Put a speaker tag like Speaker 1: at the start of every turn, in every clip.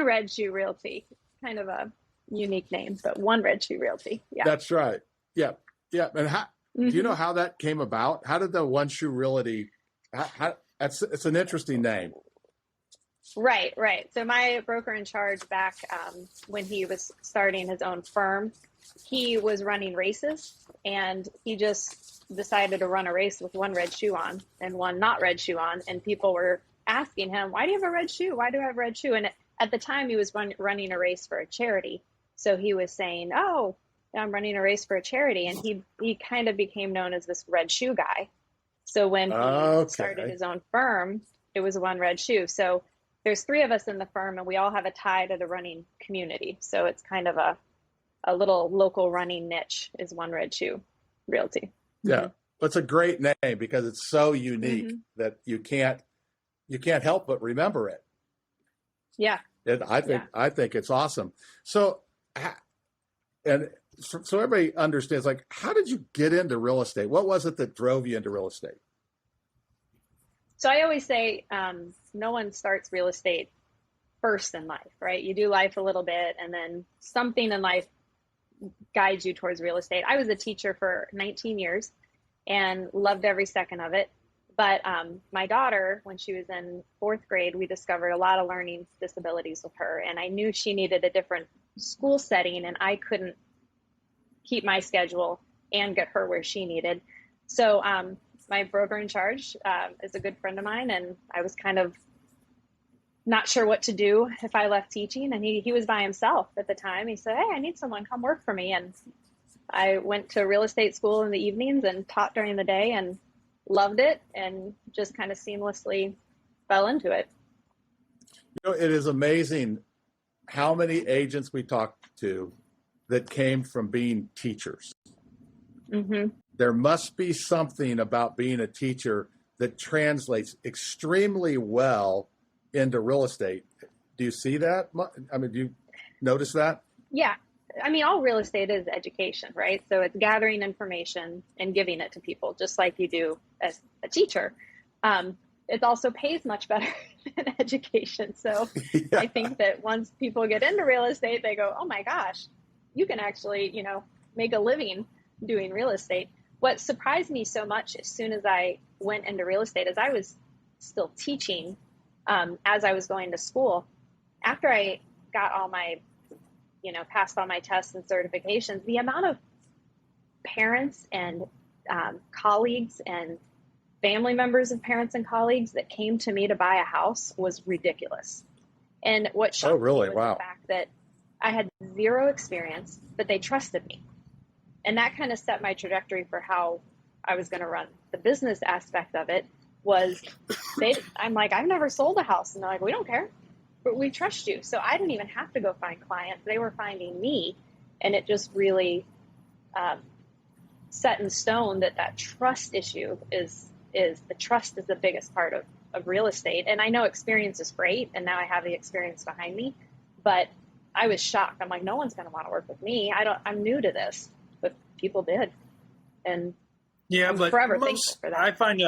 Speaker 1: Red Shoe Realty. Kind of a unique name, but One Red Shoe Realty. Yeah.
Speaker 2: That's right. Yeah. Yeah. And how,
Speaker 1: Mm-hmm.
Speaker 2: do you know how that came about? How did the One Shoe Realty, it's an interesting name.
Speaker 1: Right. So my broker in charge back when he was starting his own firm, he was running races, and he just decided to run a race with one red shoe on and one not red shoe on. And people were asking him, why do you have a red shoe? Why do I have a red shoe? And at the time he was running a race for a charity. So he was saying, oh, I'm running a race for a charity. And he kind of became known as this red shoe guy. So when he started his own firm, it was one red shoe. So there's 3 of us in the firm, and we all have a tie to the running community. So it's kind of a little local running niche is One Red Shoe Realty.
Speaker 2: Yeah. Mm-hmm. It's a great name because it's so unique that you can't help but remember it.
Speaker 1: Yeah.
Speaker 2: I think it's awesome. So, and so everybody understands, like, how did you get into real estate? What was it that drove you into real estate?
Speaker 1: So I always say, no one starts real estate first in life, right? You do life a little bit, and then something in life guides you towards real estate. I was a teacher for 19 years and loved every second of it. But my daughter, when she was in 4th grade, we discovered a lot of learning disabilities with her. And I knew she needed a different school setting, and I couldn't keep my schedule and get her where she needed. So my broker in charge is a good friend of mine, and I was kind of not sure what to do if I left teaching. And he was by himself at the time. He said, hey, I need someone, come work for me. And I went to real estate school in the evenings and taught during the day, and loved it, and just kind of seamlessly fell into it.
Speaker 2: You know, it is amazing how many agents we talked to that came from being teachers.
Speaker 1: Mm-hmm.
Speaker 2: There must be something about being a teacher that translates extremely well into real estate. Do you see that? I mean, do you notice that?
Speaker 1: Yeah. I mean, all real estate is education, right? So it's gathering information and giving it to people, just like you do as a teacher. It also pays much better than education. So yeah. I think that once people get into real estate, they go, oh my gosh, you can actually, make a living doing real estate. What surprised me so much as soon as I went into real estate is I was still teaching as I was going to school. After I got all my passed all my tests and certifications, the amount of parents and colleagues and family members of parents and colleagues that came to me to buy a house was ridiculous. And what shocked me was the fact that I had 0 experience, but they trusted me. And that kind of set my trajectory for how I was going to run. The business aspect of it was, I'm like, I've never sold a house. And they're like, we don't care. But we trust you. So I didn't even have to go find clients. They were finding me. And it just really set in stone that trust issue is the trust is the biggest part of real estate. And I know experience is great. And now I have the experience behind me. But I was shocked. I'm like, no one's going to want to work with me. I'm new to this. But people did. And I'm forever thankful for that.
Speaker 3: I find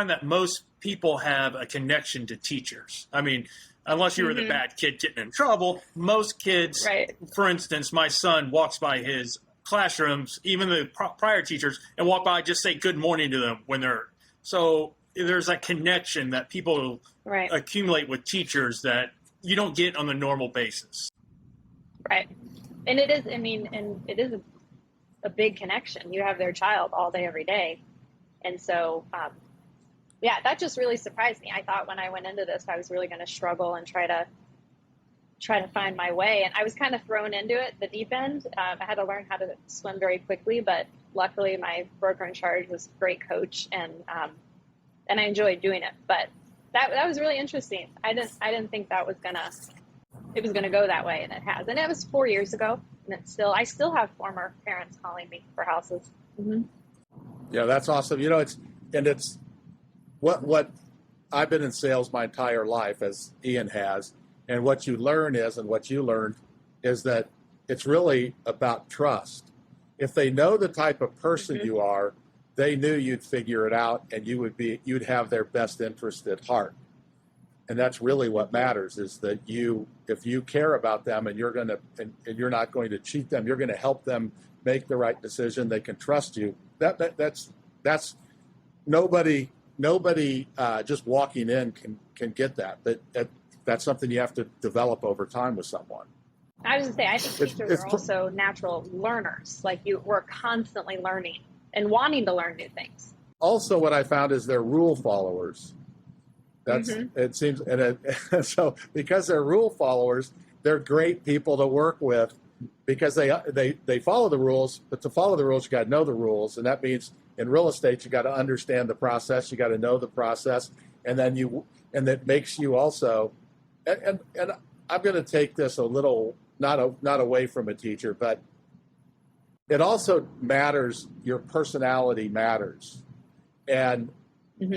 Speaker 3: that most people have a connection to teachers. I mean, unless you were the bad kid getting in trouble, most kids, right. For instance, my son walks by his classrooms, even the prior teachers, and walk by, just say good morning to them when they're, so there's a connection that people accumulate with teachers that you don't get on the normal basis.
Speaker 1: Right. And it is, it is a big connection. You have their child all day, every day. And so, that just really surprised me. I thought when I went into this, I was really going to struggle and try to find my way. And I was kind of thrown into it, the deep end. I had to learn how to swim very quickly, but luckily my broker in charge was a great coach, and I enjoyed doing it. But that was really interesting. I didn't think it was gonna go that way, and it has. And it was 4 years ago, and I still have former parents calling me for houses. Mm-hmm.
Speaker 2: Yeah, that's awesome. It's what I've been in sales my entire life, as Ian has, and what you learned is that it's really about trust. If they know the type of person you are, they knew you'd figure it out, and you'd have their best interest at heart. And that's really what matters, is that if you care about them and and you're not going to cheat them, you're going to help them make the right decision. They can trust you. That's nobody just walking in can get that. That's something you have to develop over time with someone.
Speaker 1: I was going to say, I think teachers are also natural learners. Like we're constantly learning and wanting to learn new things.
Speaker 2: Also, what I found is they're rule followers. It seems, so because they're rule followers, they're great people to work with because they follow the rules. But to follow the rules, you got to know the rules, and that means in real estate, you got to understand the process. You got to know the process, and that makes you also. And I'm going to take this a little not away from a teacher, but it also matters. Your personality matters, and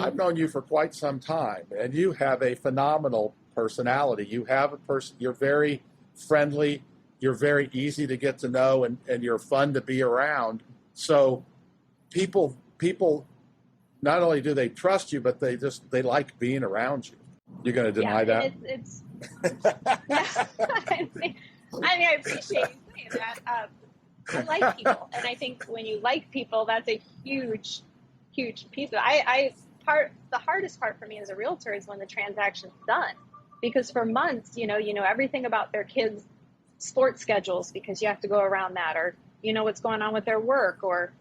Speaker 2: I've known you for quite some time, and you have a phenomenal personality. You have a person. You're very friendly. You're very easy to get to know, and you're fun to be around. So people not only do they trust you, but they like being around you. You're going to deny that?
Speaker 1: It's I mean, I appreciate you saying that. I like people, and I think when you like people, that's a huge piece of it. The hardest part for me as a realtor is when the transaction's done, because for months, you know everything about their kids' sports schedules because you have to go around that, or you know what's going on with their work or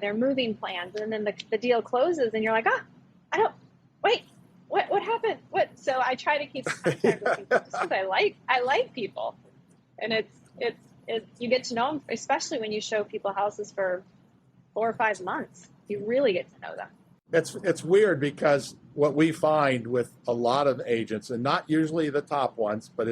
Speaker 1: their moving plans, and then the deal closes, and you're like, what happened? So I try to keep in contact with people just because I like people, and it's you get to know them, especially when you show people houses for 4 or 5 months. You really get to know them.
Speaker 2: It's weird because what we find with a lot of agents, and not usually the top ones, but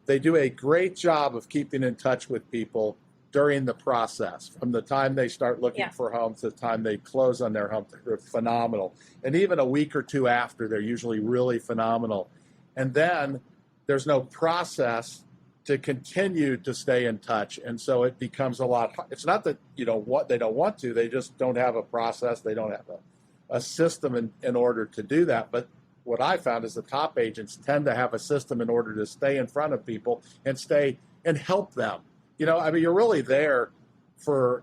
Speaker 2: they do a great job of keeping in touch with people during the process, from the time they start looking for homes to the time they close on their home. They're phenomenal, and even a week or two after, they're usually really phenomenal. And then there's no process to continue to stay in touch, and so it becomes a lot. It's not that they don't want to; they just don't have a process. They don't have a system in order to do that. But what I found is the top agents tend to have a system in order to stay in front of people and stay and help them. You're really there to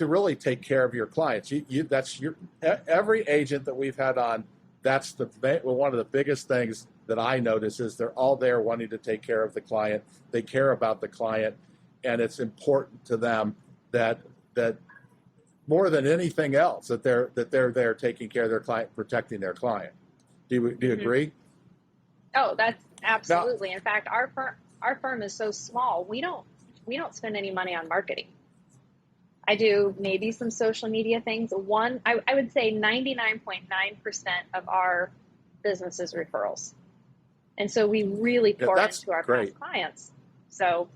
Speaker 2: really take care of your clients. Every agent that we've had on. That's one of the biggest things that I notice is they're all there wanting to take care of the client. They care about the client, and it's important to them that more than anything else that they're there taking care of their client, protecting their client. Do you agree?
Speaker 1: Oh, that's absolutely. In fact, our firm is so small. We don't spend any money on marketing. I do maybe some social media things. I would say 99.9% of our business is referrals. And so we really pour into our past clients. So,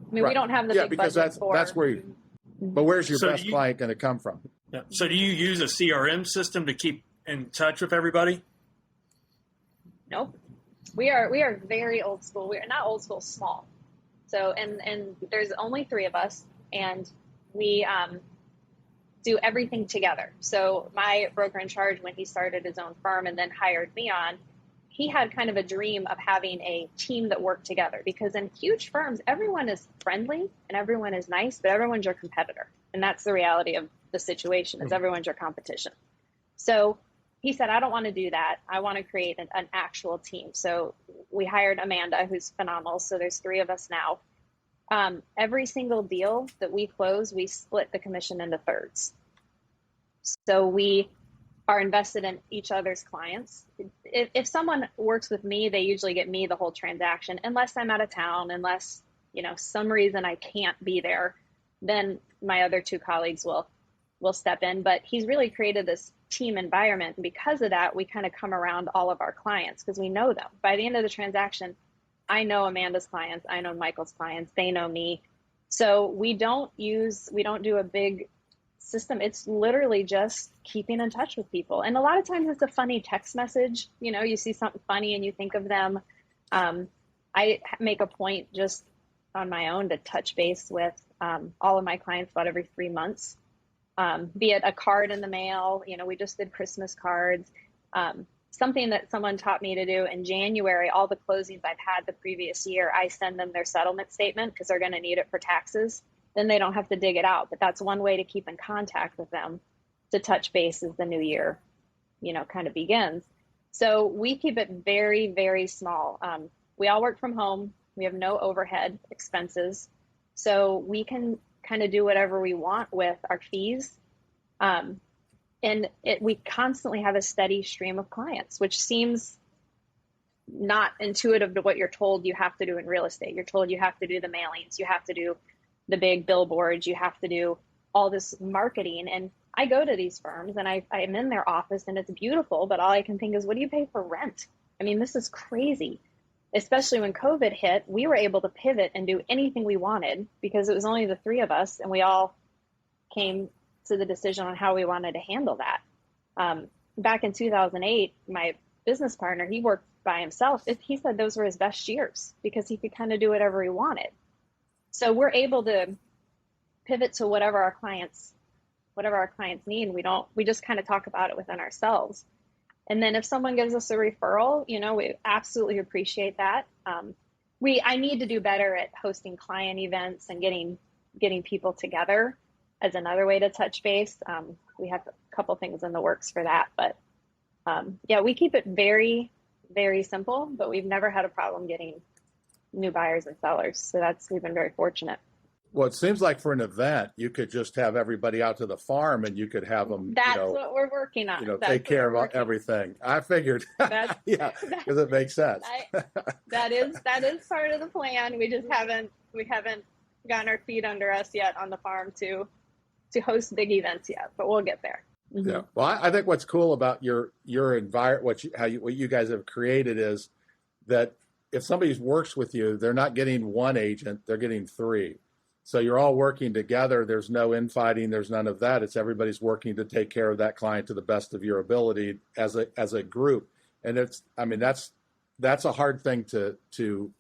Speaker 1: we don't have the big
Speaker 2: because
Speaker 1: budget
Speaker 2: that's where you, but where's your best client going to come from?
Speaker 3: Yeah. So do you use a CRM system to keep in touch with everybody?
Speaker 1: Nope. We are very old school. We are not old school, small. So, and there's only 3 of us, and we do everything together. So my broker in charge, when he started his own firm and then hired me on, he had kind of a dream of having a team that worked together, because in huge firms, everyone is friendly and everyone is nice, but everyone's your competitor. And that's the reality of the situation, is everyone's your competition. So he said, I don't want to do that. I want to create an actual team. So we hired Amanda, who's phenomenal. So there's 3 of us now. Every single deal that we close, we split the commission into thirds. So we are invested in each other's clients. If someone works with me, they usually get me the whole transaction, unless I'm out of town, unless, some reason I can't be there, then my other 2 colleagues will step in. But he's really created this team environment. And because of that, we kind of come around all of our clients because we know them. By the end of the transaction, I know Amanda's clients, I know Michael's clients, they know me. So we don't do a big system. It's literally just keeping in touch with people. And a lot of times it's a funny text message. You see something funny and you think of them. I make a point just on my own to touch base with all of my clients about every 3 months, be it a card in the mail. We just did Christmas cards. something that someone taught me to do in January, all the closings I've had the previous year, I send them their settlement statement because they're going to need it for taxes. Then they don't have to dig it out. But that's one way to keep in contact with them, to touch base as the new year, kind of begins. So we keep it very, very small. We all work from home. We have no overhead expenses. So we can kind of do whatever we want with our fees. We constantly have a steady stream of clients, which seems not intuitive to what you're told you have to do in real estate. You're told you have to do the mailings, you have to do the big billboards, you have to do all this marketing. And I go to these firms and I'm in their office and it's beautiful, but all I can think is, what do you pay for rent? I mean, this is crazy. Especially when COVID hit, we were able to pivot and do anything we wanted because it was only the three of us and we all came to the decision on how we wanted to handle that. Back in 2008, my business partner, he worked by himself. He said those were his best years because he could kind of do whatever he wanted. So we're able to pivot to whatever our clients need. We just kind of talk about it within ourselves. And then if someone gives us a referral, we absolutely appreciate that. I need to do better at hosting client events and getting people together as another way to touch base. We have a couple things in the works for that, but we keep it very, very simple, but we've never had a problem getting new buyers and sellers. So we've been very fortunate.
Speaker 2: Well, it seems like for an event, you could just have everybody out to the farm and you could have them,
Speaker 1: That's what we're working on.
Speaker 2: Take care of everything. I figured. Yeah, because it makes sense.
Speaker 1: That is part of the plan. We just haven't gotten our feet under us yet on the farm to host big events yet, but we'll get there. Mm-hmm.
Speaker 2: Yeah. Well, I think what's cool about your environment, what you guys have created is that if somebody works with you, they're not getting one agent, they're getting three. So you're all working together. There's no infighting. There's none of that. It's everybody's working to take care of that client to the best of your ability as a group. And that's a hard thing to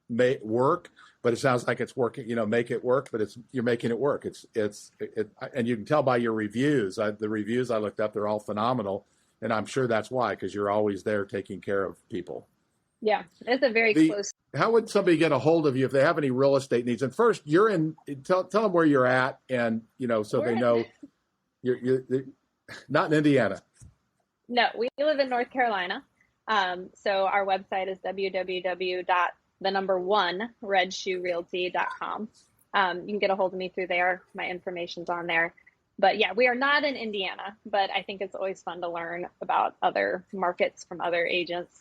Speaker 2: make work, but it sounds like it's working. Make it work, but you're making it work. And you can tell by your reviews. The reviews I looked up, they're all phenomenal, and I'm sure that's why, because you're always there taking care of people.
Speaker 1: Yeah, it's a very close.
Speaker 2: How would somebody get a hold of you if they have any real estate needs? And first, tell them where you're at, and so they know you're not in Indiana.
Speaker 1: No, we live in North Carolina. So our website is www.1redshoerealty.com. You can get a hold of me through there. My information's on there. But yeah, we are not in Indiana, but I think it's always fun to learn about other markets from other agents.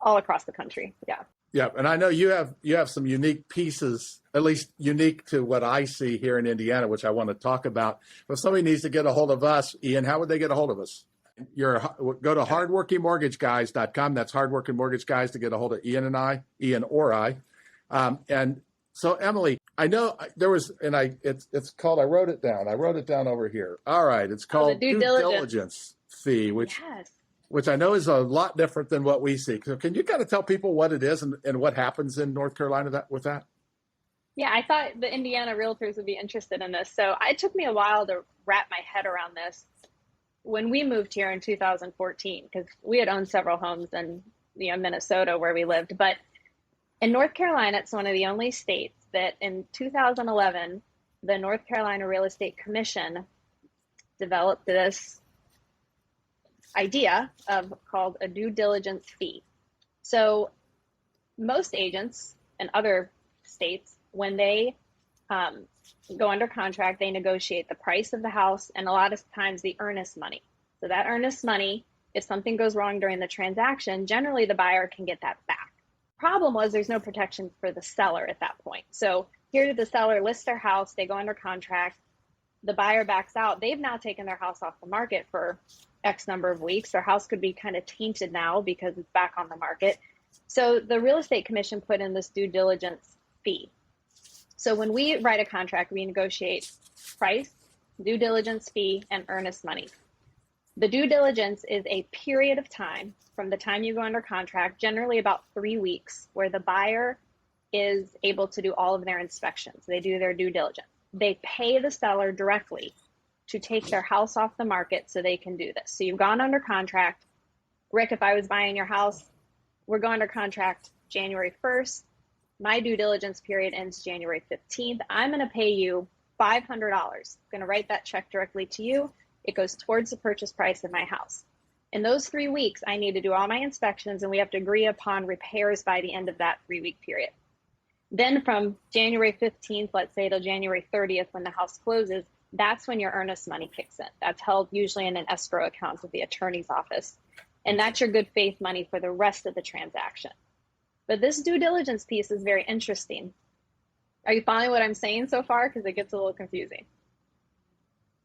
Speaker 1: All across the country. Yeah.
Speaker 2: Yeah. And I know you have some unique pieces, at least unique to what I see here in Indiana, which I want to talk about. If somebody needs to get a hold of us, Ian, how would they get a hold of us? Go to hardworkingmortgageguys.com. That's Hardworking Mortgage Guys to get a hold of Ian or I. And so Emily, I know there was, and it's called, I wrote it down over here. All right. It's called
Speaker 1: due diligence
Speaker 2: fee, which I know is a lot different than what we see. So can you kind of tell people what it is and what happens in North Carolina with that?
Speaker 1: Yeah, I thought the Indiana realtors would be interested in this. So it took me a while to wrap my head around this. When we moved here in 2014, because we had owned several homes in Minnesota where we lived, but in North Carolina, it's one of the only states that in 2011, the North Carolina Real Estate Commission developed this idea called a due diligence fee. So most agents in other states, when they go under contract, they negotiate the price of the house and a lot of times the earnest money. So that earnest money, if something goes wrong during the transaction, generally the buyer can get that back. Problem was there's no protection for the seller at that point. So here the seller lists their house, they go under contract, the buyer backs out. They've now taken their house off the market for X number of weeks. Their house could be kind of tainted now because it's back on the market. So the real estate commission put in this due diligence fee. So when we write a contract, we negotiate price, due diligence fee, and earnest money. The due diligence is a period of time from the time you go under contract, generally about 3 weeks, where the buyer is able to do all of their inspections. They do their due diligence. They pay the seller directly to take their house off the market so they can do this. So you've gone under contract. Rick, if I was buying your house, we're going under contract January 1st. My due diligence period ends January 15th. I'm going to pay you $500. I'm going to write that check directly to you. It goes towards the purchase price of my house. In those 3 weeks, I need to do all my inspections, and we have to agree upon repairs by the end of that 3-week period. Then from January 15th, let's say, till January 30th, when the house closes, that's when your earnest money kicks in. That's held usually in an escrow account with the attorney's office. And that's your good faith money for the rest of the transaction. But this due diligence piece is very interesting. Are you following what I'm saying so far? Because it gets a little confusing.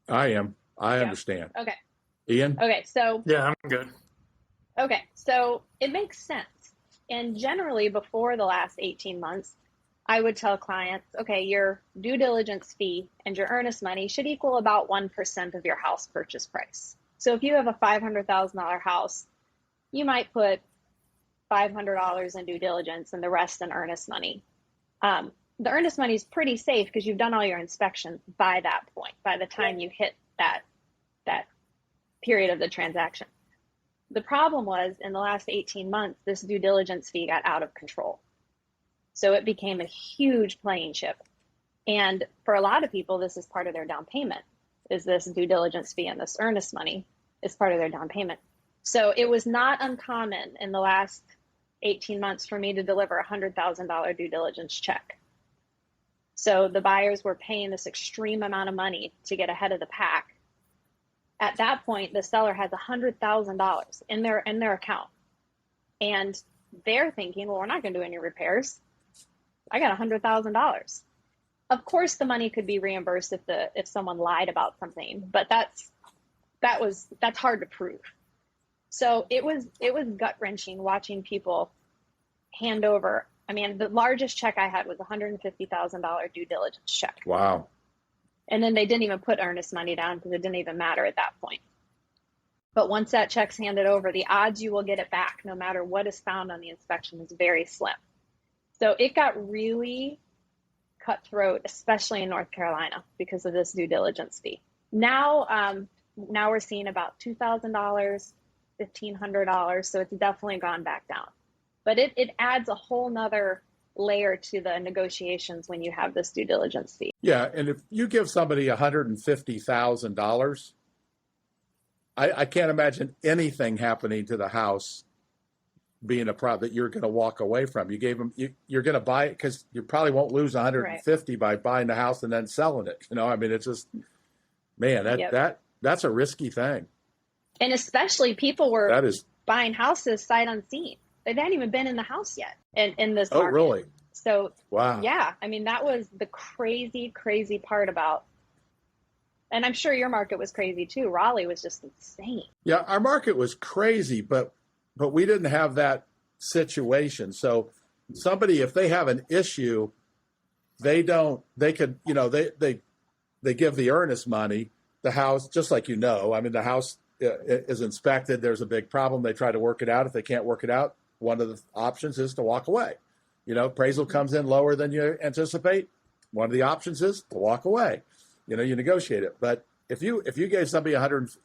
Speaker 2: I am. I understand.
Speaker 1: Okay.
Speaker 2: Ian?
Speaker 1: Okay, so.
Speaker 3: Yeah, I'm good.
Speaker 1: Okay, so it makes sense. And generally, before the last 18 months, I would tell clients, okay, your due diligence fee and your earnest money should equal about 1% of your house purchase price. So if you have a $500,000 house, you might put $500 in due diligence and the rest in earnest money. The earnest money is pretty safe because you've done all your inspections by that point, by the time you hit that period of the transaction. The problem was in the last 18 months, this due diligence fee got out of control. So it became a huge playing chip. And for a lot of people, this is part of their down payment, is this due diligence fee and this earnest money is part of their down payment. So it was not uncommon in the last 18 months for me to deliver a $100,000 due diligence check. So the buyers were paying this extreme amount of money to get ahead of the pack. At that point, the seller has $100,000 in their account. And they're thinking, well, we're not going to do any repairs. I got $100,000. Of course, the money could be reimbursed if someone lied about something, but that's hard to prove. So it was gut-wrenching watching people hand over. I mean, the largest check I had was a $150,000 due diligence check.
Speaker 2: Wow.
Speaker 1: And then they didn't even put earnest money down because it didn't even matter at that point. But once that check's handed over, the odds you will get it back, no matter what is found on the inspection, is very slim. So it got really cutthroat, especially in North Carolina, because of this due diligence fee. Now we're seeing about $2,000, $1,500. So it's definitely gone back down. But it adds a whole nother layer to the negotiations when you have this due diligence fee.
Speaker 2: Yeah, and if you give somebody $150,000, I can't imagine anything happening to the house being a problem that you're going to walk away from. You gave them, you're going to buy it because you probably won't lose 150 by buying the house and then selling it. You know, I mean, it's just, man, that's a risky thing.
Speaker 1: And especially people were buying houses sight unseen. They hadn't even been in the house yet in this market.
Speaker 2: Oh, really?
Speaker 1: So,
Speaker 2: wow.
Speaker 1: Yeah, I mean, that was the crazy, crazy part about, and I'm sure your market was crazy too. Raleigh was just insane. Yeah,
Speaker 2: our market was crazy, but we didn't have that situation. So somebody, if they have an issue, they give the earnest money, the house, just like, I mean, the house is inspected. There's a big problem. They try to work it out. If they can't work it out, one of the options is to walk away. Appraisal comes in lower than you anticipate. One of the options is to walk away. You negotiate it. But if you gave somebody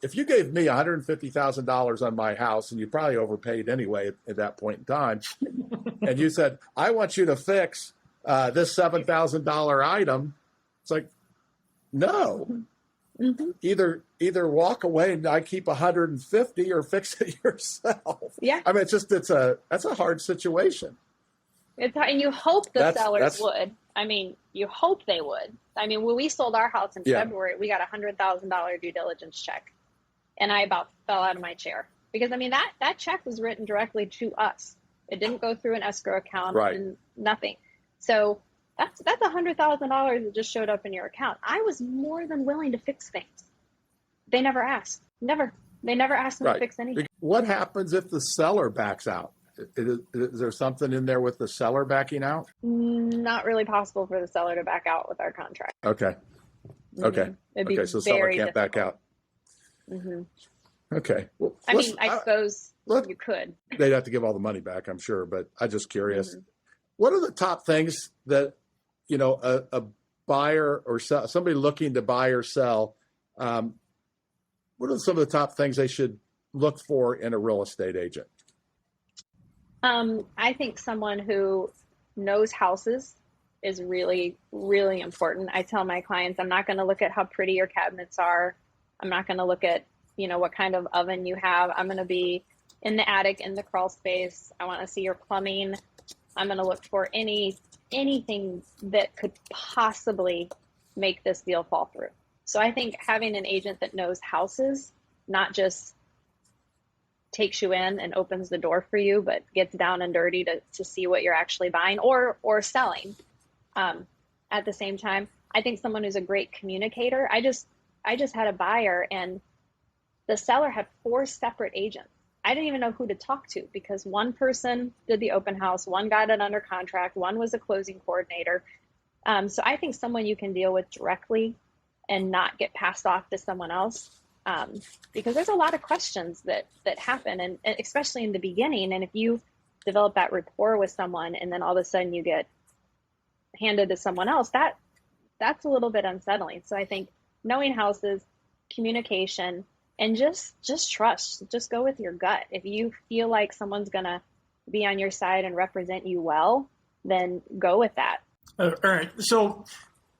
Speaker 2: if you gave me $150,000 on my house, and you probably overpaid anyway at that point in time, and you said, I want you to fix this $7,000 item, it's like, no. Mm-hmm. Either walk away and I keep 150 or fix it yourself.
Speaker 1: Yeah.
Speaker 2: I mean, that's a hard situation.
Speaker 1: And you hope the sellers would. I mean, you hope they would. I mean, when we sold our house in February, we got a $100,000 due diligence check. And I about fell out of my chair. Because, I mean, that check was written directly to us. It didn't go through an escrow account.
Speaker 2: Right.
Speaker 1: And nothing. So that's $100,000 that just showed up in your account. I was more than willing to fix things. They never asked. Never. They never asked me to fix anything.
Speaker 2: What happens if the seller backs out? Is there something in there with the seller backing out?
Speaker 1: Not really possible for the seller to back out with our contract.
Speaker 2: Okay. Okay. Okay. So seller can't back out. Mm-hmm. Okay. Well,
Speaker 1: I suppose you could.
Speaker 2: They'd have to give all the money back, I'm sure, but I'm just curious. Mm-hmm. What are the top things that, a buyer or somebody looking to buy or sell What are some of the top things they should look for in a real estate agent?
Speaker 1: I think someone who knows houses is really, really important. I tell my clients, I'm not going to look at how pretty your cabinets are. I'm not going to look at, what kind of oven you have. I'm going to be in the attic, in the crawl space. I want to see your plumbing. I'm going to look for anything that could possibly make this deal fall through. So I think having an agent that knows houses, not just takes you in and opens the door for you, but gets down and dirty to see what you're actually buying or selling. At the same time, I think someone who's a great communicator. I just had a buyer and the seller had 4 separate agents. I didn't even know who to talk to because one person did the open house, one got it under contract, one was a closing coordinator. So I think someone you can deal with directly and not get passed off to someone else, because there's a lot of questions that happen, and especially in the beginning. And if you develop that rapport with someone and then all of a sudden you get handed to someone else, that's a little bit unsettling. So I think knowing houses, communication, and just trust. Just go with your gut. If you feel like someone's gonna be on your side and represent you well, then go with that.
Speaker 3: All right. So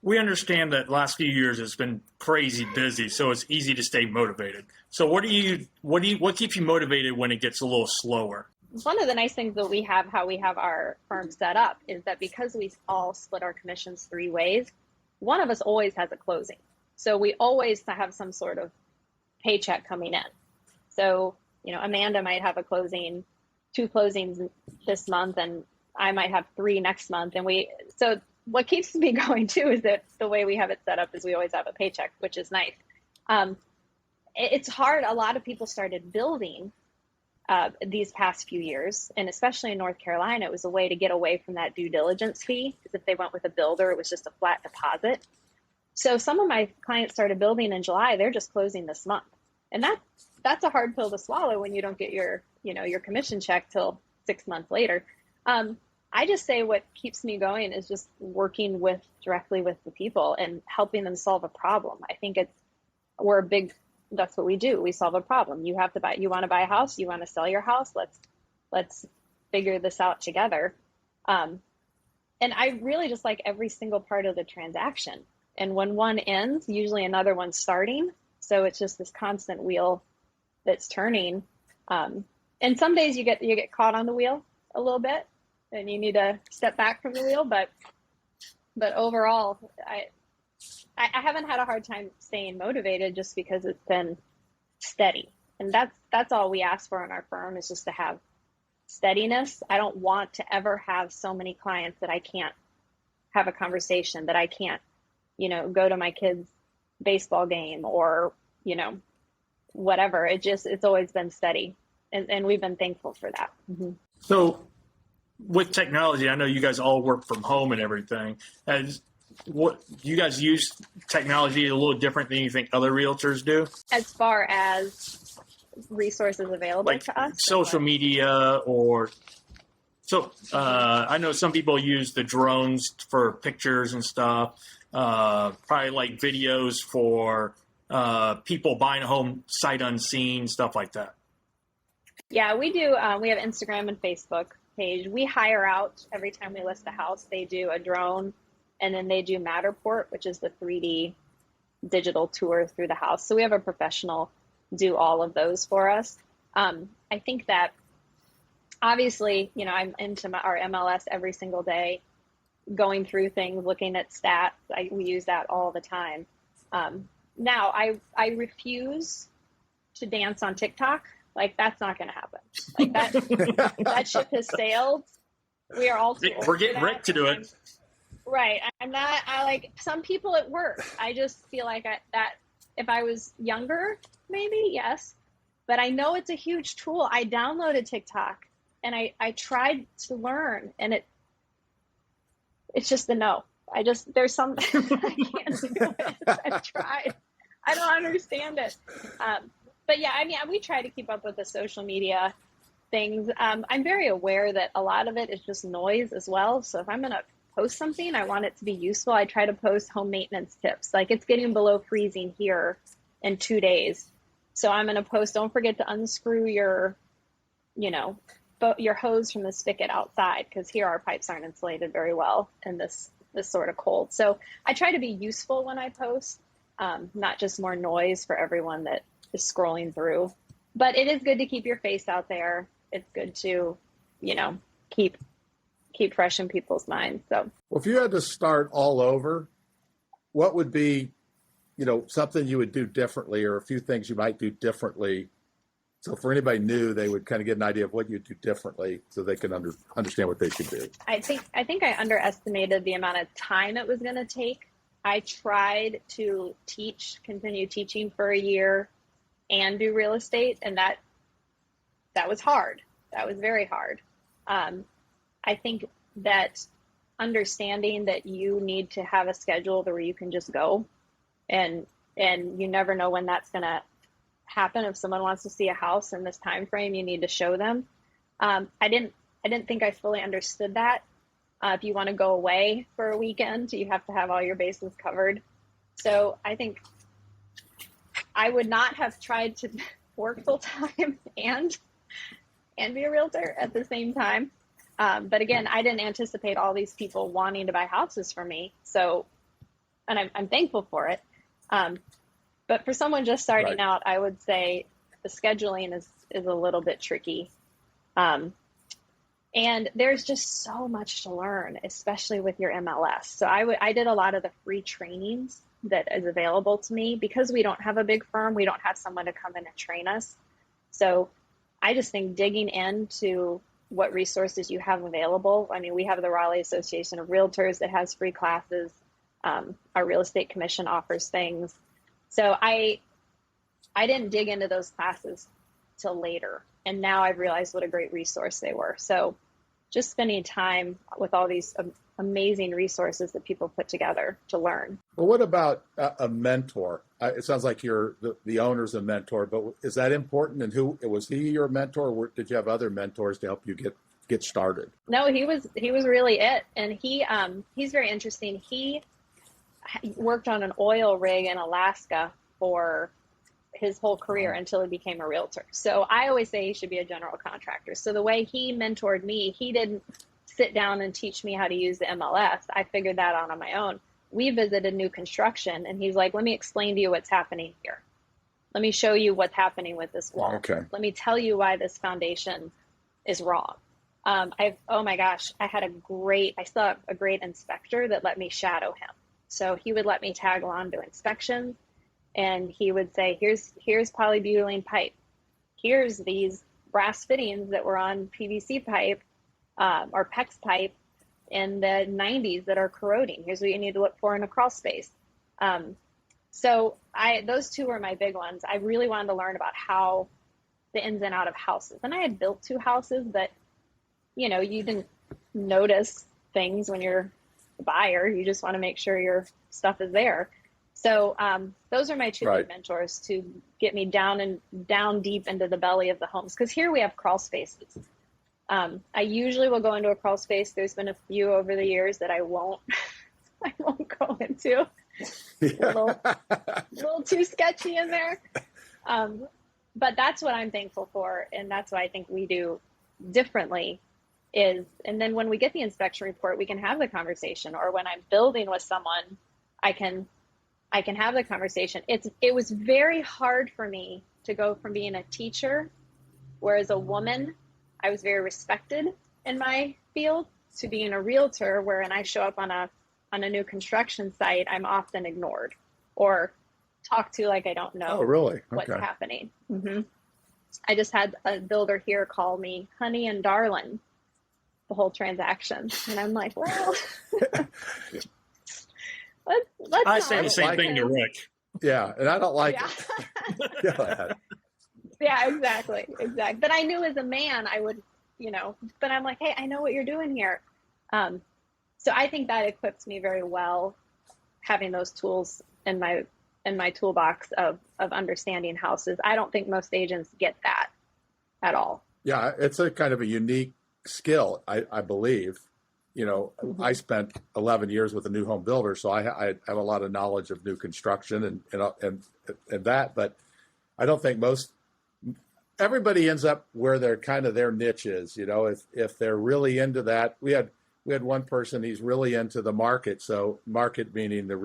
Speaker 3: we understand that last few years has been crazy busy, so it's easy to stay motivated. So what keeps you motivated when it gets a little slower?
Speaker 1: One of the nice things that we have, how we have our firm set up, is that because we all split our commissions 3 ways, one of us always has a closing. So we always have some sort of paycheck coming in. So, Amanda might have a closing, 2 closings this month, and I might have 3 next month. So what keeps me going too is that the way we have it set up is we always have a paycheck, which is nice. It's hard. A lot of people started building these past few years, and especially in North Carolina, it was a way to get away from that due diligence fee, because if they went with a builder, it was just a flat deposit. So some of my clients started building in July. They're just closing this month. And that's a hard pill to swallow when you don't get your commission check till 6 months later. I just say what keeps me going is just working directly with the people and helping them solve a problem. I think that's what we do. We solve a problem. You want to buy a house, you want to sell your house. Let's figure this out together. And I really just like every single part of the transaction. And when one ends, usually another one's starting. So it's just this constant wheel that's turning. And some days you get caught on the wheel a little bit and you need to step back from the wheel. But overall, I haven't had a hard time staying motivated just because it's been steady. And that's all we ask for in our firm, is just to have steadiness. I don't want to ever have so many clients that I can't have a conversation, that I can't, go to my kids' baseball game or, whatever. It's always been steady. And we've been thankful for that. Mm-hmm.
Speaker 3: So with technology, I know you guys all work from home and everything. What you guys use technology a little different than you think other realtors do? As
Speaker 1: far as resources available to us?
Speaker 3: Social media I know some people use the drones for pictures and stuff. Probably like videos for people buying a home sight unseen, stuff like that.
Speaker 1: Yeah, we do. We have Instagram and Facebook page. We hire out every time we list a house. They do a drone, and then they do Matterport, which is the 3D digital tour through the house. So we have a professional do all of those for us. I think that obviously, I'm into our MLS every single day, going through things, looking at stats. We use that all the time. Now, I refuse to dance on TikTok. Like, that's not going to happen. Like, that ship has sailed. We are all too old.
Speaker 3: We're getting Rick to do it.
Speaker 1: Right. I like some people at work. I just feel like that if I was younger, maybe, yes. But I know it's a huge tool. I downloaded TikTok and I tried to learn, and it's just a no. There's some, I can't do it. I've tried. I don't understand it. But yeah, we try to keep up with the social media things. I'm very aware that a lot of it is just noise as well. So if I'm going to post something, I want it to be useful. I try to post home maintenance tips. Like, it's getting below freezing here. in 2 days. So I'm going to post, don't forget to unscrew your, your hose from the spigot outside, because here our pipes aren't insulated very well in this sort of cold. So I try to be useful when I post, not just more noise for everyone that is scrolling through. But it is good to keep your face out there. It's good to, keep fresh in people's minds. So,
Speaker 2: well, if you had to start all over, what would be, something you would do differently, or a few things you might do differently? So for anybody new, they would kind of get an idea of what you do differently so they can understand what they should do.
Speaker 1: I think I underestimated the amount of time it was going to take. I tried to continue teaching for a year and do real estate, and that was hard. That was very hard. I think that understanding that you need to have a schedule where you can just go, and you never know when that's going to happen. If someone wants to see a house in this time frame, you need to show them. I didn't think I fully understood that. If you want to go away for a weekend, you have to have all your bases covered. So I think I would not have tried to work full time and be a realtor at the same time. But again, I didn't anticipate all these people wanting to buy houses from me. So, and I'm thankful for it. But for someone just starting out, I would say the scheduling is a little bit tricky. And there's just so much to learn, especially with your MLS. So I did a lot of the free trainings that is available to me, because we don't have a big firm. We don't have someone to come in and train us. So I just think digging into what resources you have available. I mean, we have the Raleigh Association of Realtors that has free classes. Our real estate commission offers things. So I didn't dig into those classes till later. And now I've realized what a great resource they were. So just spending time with all these amazing resources that people put together to learn.
Speaker 2: Well, what about a mentor? It sounds like you're the owner's a mentor, but is that important? And who was he your mentor? Or did you have other mentors to help you get started?
Speaker 1: No, he was really it. And he's very interesting. He worked on an oil rig in Alaska for his whole career until he became a realtor. So I always say he should be a general contractor. So the way he mentored me, he didn't sit down and teach me how to use the MLS. I figured that out on my own. We visited new construction, and he's like, let me explain to you what's happening here. Let me show you what's happening with this wall.
Speaker 2: Okay.
Speaker 1: Let me tell you why this foundation is wrong. Oh my gosh, I still have a great inspector that let me shadow him. So he would let me tag along to inspections, and he would say, here's polybutylene pipe. Here's these brass fittings that were on PVC pipe or PEX pipe in the 90s that are corroding. Here's what you need to look for in a crawl space. So those two were my big ones. I really wanted to learn about how the ins and out of houses. And I had built 2 houses, but you didn't notice things when you're a buyer. You just want to make sure your stuff is there. So those are my 2 big mentors to get me down deep into the belly of the homes. Because here we have crawl spaces. I usually will go into a crawl space. There's been a few over the years that I won't go into.
Speaker 2: Yeah.
Speaker 1: A little too sketchy in there. But that's what I'm thankful for. And that's what I think we do differently and then when we get the inspection report, we can have the conversation. Or when I'm building with someone, I can have the conversation. It was very hard for me to go from being a teacher, where as a woman, I was very respected in my field, to being a realtor, where when I show up on a new construction site, I'm often ignored or talked to like I don't know.
Speaker 2: Oh, really?
Speaker 1: What's happening. Mm-hmm. I just had a builder here call me honey and darling the whole transaction. And I'm like, well,
Speaker 3: I say the same thing to Rick.
Speaker 2: Yeah, and I don't like it.
Speaker 1: Yeah, exactly. But I knew as a man, I would, but I'm like, hey, I know what you're doing here. So I think that equips me very well, having those tools in my toolbox of understanding houses. I don't think most agents get that at all.
Speaker 2: Yeah, it's a kind of a unique skill, I believe. Mm-hmm. I spent 11 years with a new home builder, so I have a lot of knowledge of new construction and and that, but I don't think everybody ends up where they're kind of their niche is. If they're really into that, we had one person, he's really into the market. So market meaning the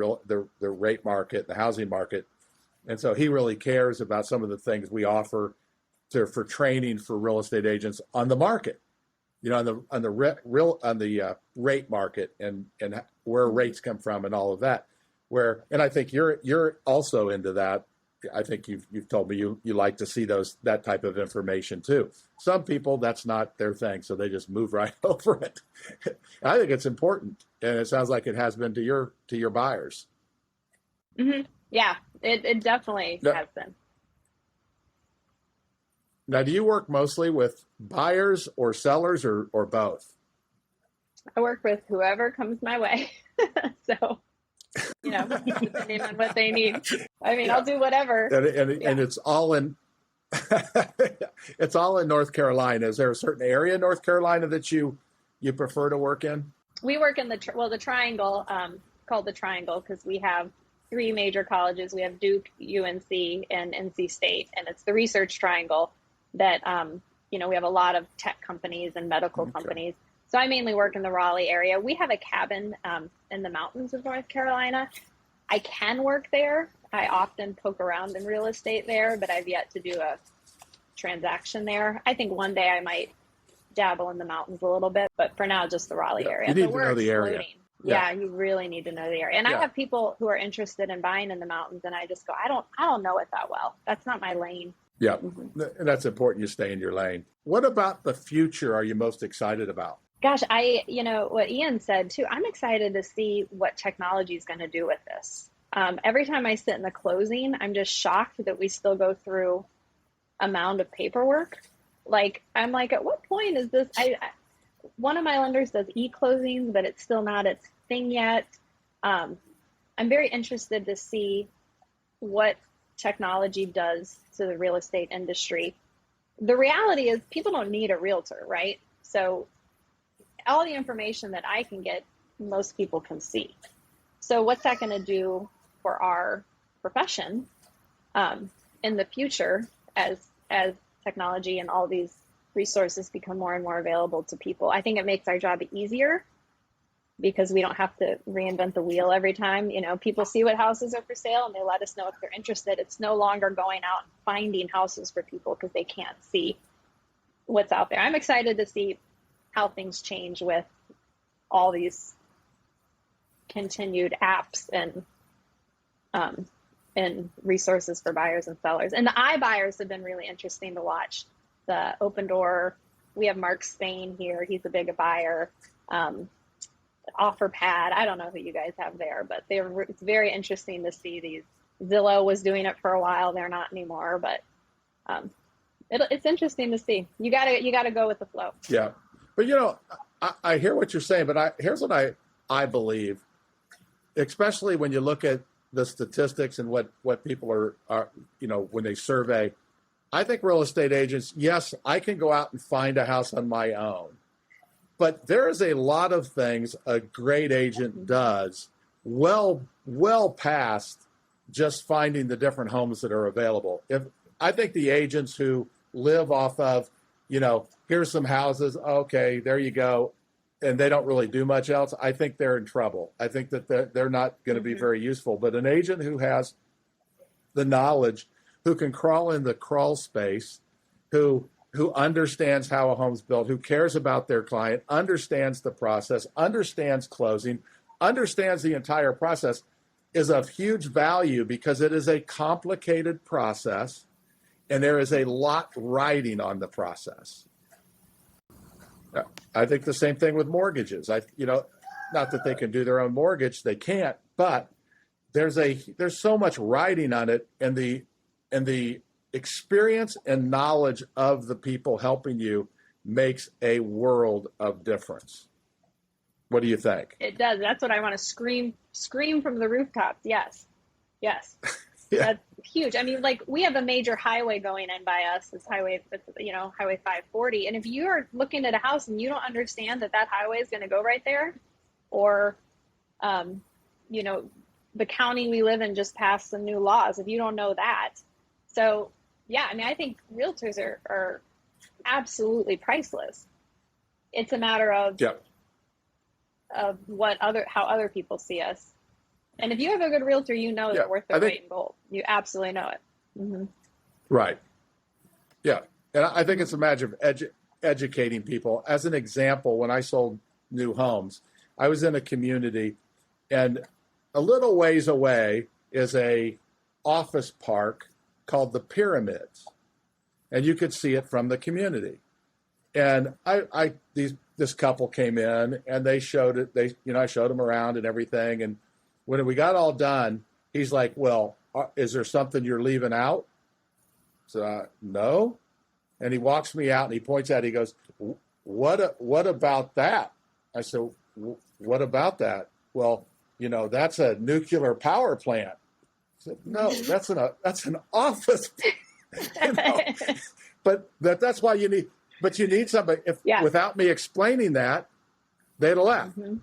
Speaker 2: rate market, the housing market. And so he really cares about some of the things we offer for training for real estate agents on the market, on the rate market and where rates come from and all of that. And I think you're also into that. I think you've told me you like to see that type of information too. Some people, that's not their thing, so they just move right over it. I think it's important, and it sounds like it has been to your buyers.
Speaker 1: Mm-hmm. Yeah, it definitely has been.
Speaker 2: Now, do you work mostly with buyers or sellers or both?
Speaker 1: I work with whoever comes my way. So, depending on what they need. I mean, I'll do whatever.
Speaker 2: And it's all in it's all in North Carolina. Is there a certain area in North Carolina that you prefer to work in?
Speaker 1: We work in the Triangle, called the Triangle, because we have 3 major colleges. We have Duke, UNC, and NC State, and it's the Research Triangle that, we have a lot of tech companies and medical companies. So I mainly work in the Raleigh area. We have a cabin in the mountains of North Carolina. I can work there. I often poke around in real estate there, but I've yet to do a transaction there. I think one day I might dabble in the mountains a little bit, but for now, just the Raleigh area.
Speaker 2: You need to know the area.
Speaker 1: Yeah, you really need to know the area. And I have people who are interested in buying in the mountains, and I just go, I don't know it that well. That's not my lane.
Speaker 2: Yeah, and that's important. You stay in your lane. What about the future are you most excited about?
Speaker 1: Gosh, what Ian said too, I'm excited to see what technology is going to do with this. Every time I sit in the closing, I'm just shocked that we still go through a mound of paperwork. I'm like, at what point is this? One of my lenders does e-closings, but it's still not its thing yet. I'm very interested to see what technology does to the real estate industry. The reality is people don't need a realtor, right? So all the information that I can get, most people can see. So what's that going to do for our profession in the future as technology and all these resources become more and more available to people? I think it makes our job easier because we don't have to reinvent the wheel every time. People see what houses are for sale and they let us know if they're interested. It's no longer going out and finding houses for people because they can't see what's out there. I'm excited to see how things change with all these continued apps and resources for buyers and sellers. And the iBuyers have been really interesting to watch. The Open Door, we have Mark Spain here. He's a big buyer. OfferPad, I don't know who you guys have there, but it's very interesting to see these. Zillow was doing it for a while. They're not anymore, but it's interesting to see. You gotta go with the flow.
Speaker 2: Yeah. But, I hear what you're saying, but here's what I believe, especially when you look at the statistics and what people are when they survey. I think real estate agents, yes, I can go out and find a house on my own, but there is a lot of things a great agent does well past just finding the different homes that are available. I think the agents who live off of, here's some houses, okay, there you go, and they don't really do much else, I think they're in trouble. I think that they're not going to be very useful. But an agent who has the knowledge, who can crawl in the crawl space, who understands how a home's built, who cares about their client, understands the process, understands closing, understands the entire process, is of huge value because it is a complicated process and there is a lot riding on the process. I think the same thing with mortgages. Not that they can do their own mortgage, they can't, but there's so much riding on it, and the experience and knowledge of the people helping you makes a world of difference. What do you think?
Speaker 1: It does. That's what I want to scream from the rooftops. Yes. Yeah. That's huge. I mean, we have a major highway going in by us. It's Highway 540. And if you are looking at a house and you don't understand that highway is going to go right there, or, the county we live in just passed some new laws, if you don't know that. So yeah, I mean, I think realtors are absolutely priceless. It's a matter of how other people see us. And if you have a good realtor, you know they're worth their weight in gold. You absolutely know it. Mm-hmm.
Speaker 2: Right. Yeah. And I think it's a matter of educating people. As an example, when I sold new homes, I was in a community, and a little ways away is a office park called the Pyramids, and you could see it from the community. And this couple came in, and they showed it. I showed them around and everything. And when we got all done, he's like, "Well, is there something you're leaving out?" So no. And he walks me out, and he points out. He goes, "What about that?" I said, "What about that?" "Well, that's a nuclear power plant." I said, "No, that's an office." But that's why you need somebody. Without me explaining that, they'd have left. Mm-hmm.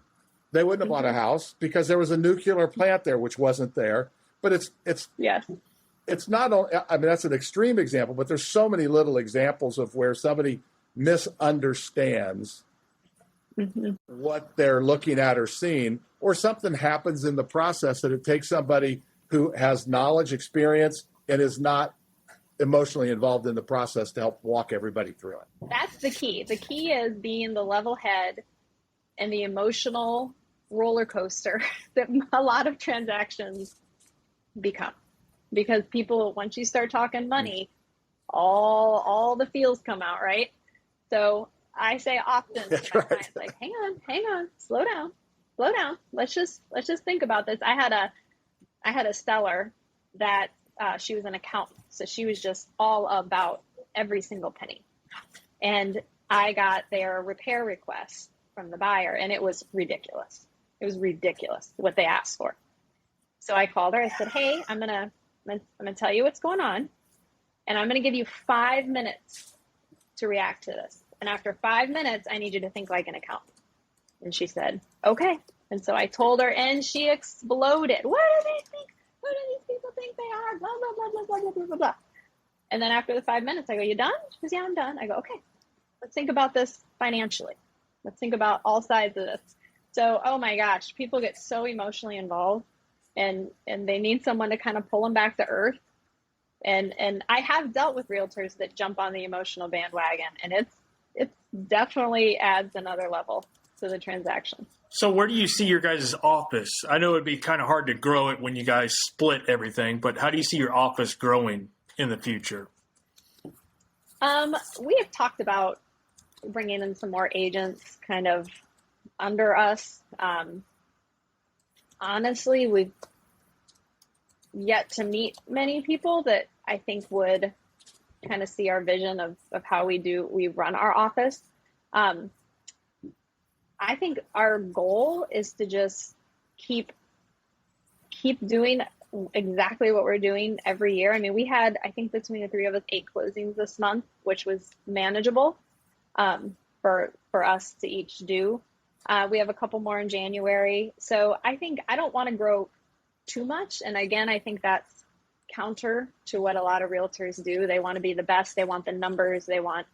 Speaker 2: They wouldn't have bought a house because there was a nuclear plant there, which wasn't there. But it's not. I mean, that's an extreme example, but there's so many little examples of where somebody misunderstands what they're looking at or seeing, or something happens in the process that it takes somebody who has knowledge, experience, and is not emotionally involved in the process to help walk everybody through it.
Speaker 1: That's the key. The key is being the level head and the emotional roller coaster that a lot of transactions become. Because people, once you start talking money, all the feels come out, right? So I say often to my clients, like, hang on, slow down. Let's just think about this. I had a seller that she was an accountant, so she was just all about every single penny. And I got their repair request from the buyer, and it was ridiculous. It was ridiculous what they asked for. So I called her. I said, "Hey, I'm gonna tell you what's going on, and I'm gonna give you 5 minutes to react to this. And after 5 minutes, I need you to think like an accountant." And she said, "Okay." And so I told her, and she exploded. "What do they think? Who do these people think they are? Blah, blah, blah, blah, blah, blah, blah, blah, blah." And then after the 5 minutes, I go, "You done?" She goes, "Yeah, I'm done." I go, "Okay, let's think about this financially. Let's think about all sides of this." So, oh my gosh, people get so emotionally involved, and they need someone to kind of pull them back to earth. And I have dealt with realtors that jump on the emotional bandwagon, and it definitely adds another level to the transaction.
Speaker 3: So where do you see your guys' office? I know it'd be kind of hard to grow it when you guys split everything, but how do you see your office growing in the future?
Speaker 1: We have talked about bringing in some more agents kind of under us. Honestly, we've yet to meet many people that I think would kind of see our vision of how we run our office. I think our goal is to just keep doing exactly what we're doing every year. I mean, we had, I think between the three of us, 8 closings this month, which was manageable for us to each do. We have a couple more in January. So I think I don't want to grow too much. And again, I think that's counter to what a lot of realtors do. They want to be the best. They want the numbers. They want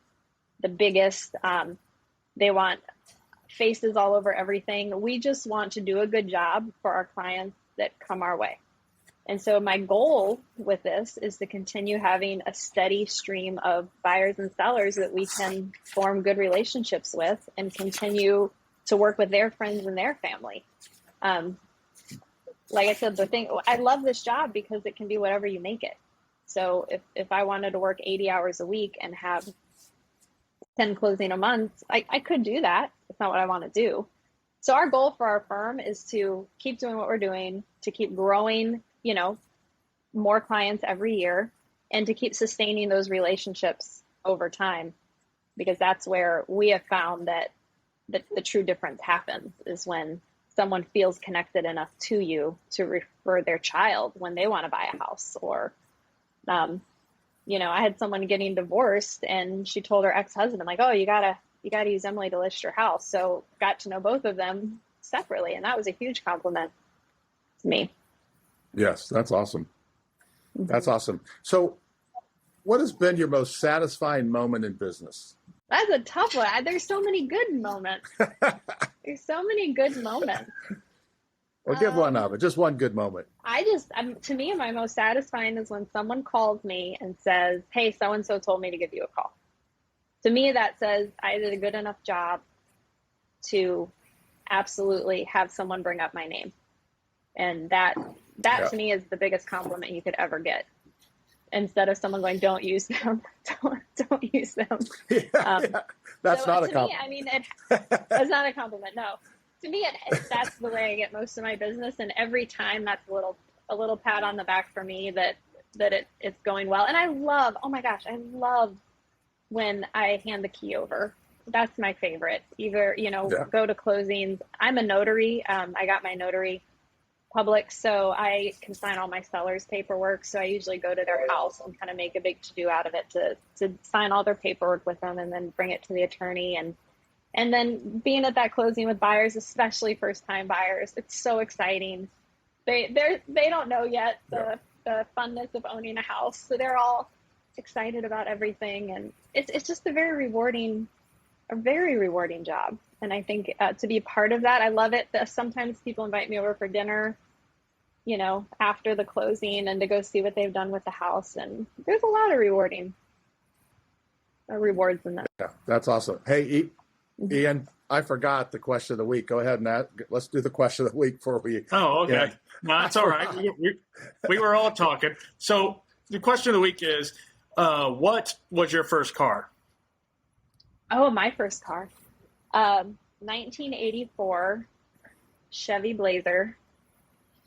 Speaker 1: the biggest. They want faces all over everything. We just want to do a good job for our clients that come our way. And so my goal with this is to continue having a steady stream of buyers and sellers that we can form good relationships with and continue to work with their friends and their family. Like I said, I love this job because it can be whatever you make it. So if I wanted to work 80 hours a week and have 10 closing a month, I could do that. It's not what I want to do. So our goal for our firm is to keep doing what we're doing, to keep growing, more clients every year, and to keep sustaining those relationships over time, because that's where we have found that the true difference happens, is when someone feels connected enough to you to refer their child when they want to buy a house. Or, I had someone getting divorced, and she told her ex-husband, like, "Oh, you gotta use Emily to list your house." So got to know both of them separately, and that was a huge compliment to me.
Speaker 2: Yes, that's awesome. That's awesome. So what has been your most satisfying moment in business?
Speaker 1: That's a tough one. There's so many good moments. There's so many good moments.
Speaker 2: Well, give one of it. Just one good moment.
Speaker 1: To me, my most satisfying is when someone calls me and says, hey, so-and-so told me to give you a call. To me, that says I did a good enough job to absolutely have someone bring up my name. And that to me is the biggest compliment you could ever get. Instead of someone going, don't use them, don't use them.
Speaker 2: That's not a compliment.
Speaker 1: Me, I mean, it's not a compliment, no. To me, that's the way I get most of my business. And every time that's a little pat on the back for me that it's going well. And I love when I hand the key over. That's my favorite. Either, go to closings. I'm a notary. I got my notary public, so I can sign all my sellers' paperwork. So I usually go to their house and kind of make a big to-do out of it to sign all their paperwork with them and then bring it to the attorney. And then being at that closing with buyers, especially first-time buyers, it's so exciting. They don't know yet the funness of owning a house, so they're all excited about everything, and it's just a very rewarding job. And I think to be part of that, I love it. Sometimes people invite me over for dinner, after the closing, and to go see what they've done with the house. And there's a lot of rewards in that.
Speaker 2: Yeah, that's awesome. Hey, Ian, I forgot the question of the week. Go ahead and let's do the question of the week before we.
Speaker 3: Oh, okay. Yeah. No, that's all right. We were all talking. So the question of the week is, what was your first car?
Speaker 1: Oh, my first car. 1984 Chevy Blazer,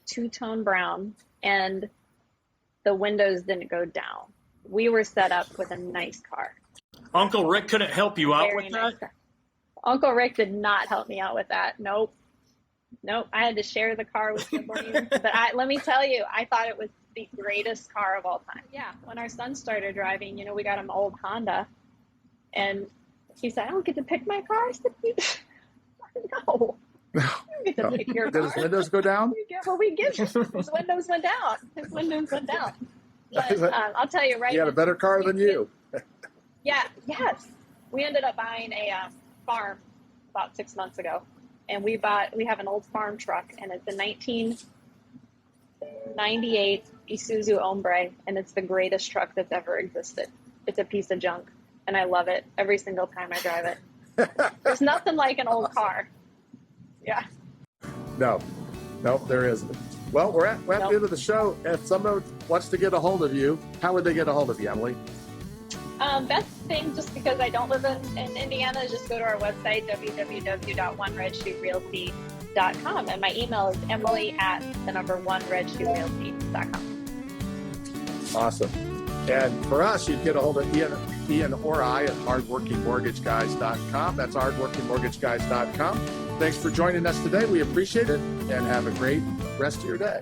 Speaker 1: two-tone brown, and the windows didn't go down. We were set up with a nice car.
Speaker 3: Uncle Rick couldn't help you out with that?
Speaker 1: Car. Uncle Rick did not help me out with that. Nope. I had to share the car with siblings. But let me tell you, I thought it was the greatest car of all time. Yeah, when our son started driving, we got him an old Honda, and he said, I don't get to pick my car. I said, no. You get to pick your car.
Speaker 2: Did his windows go down?
Speaker 1: We give his windows went down. But I'll tell you right now.
Speaker 2: He had a better car than you.
Speaker 1: Yes. We ended up buying a farm about 6 months ago. And we have an old farm truck, and it's a 1998 Isuzu Hombre, and it's the greatest truck that's ever existed. It's a piece of junk, and I love it every single time I drive it. There's nothing like an old car. Yeah.
Speaker 2: No, there isn't. Well, we're at the end of the show. If someone wants to get a hold of you, how would they get a hold of you, Emily?
Speaker 1: Best thing, just because I don't live in Indiana, is just go to our website, www.1red2realty.com. And my email is emily@1red2realty.com.
Speaker 2: Awesome. And for us, you can get a hold of Ian or I at hardworkingmortgageguys.com. That's hardworkingmortgageguys.com. Thanks for joining us today. We appreciate it, and have a great rest of your day.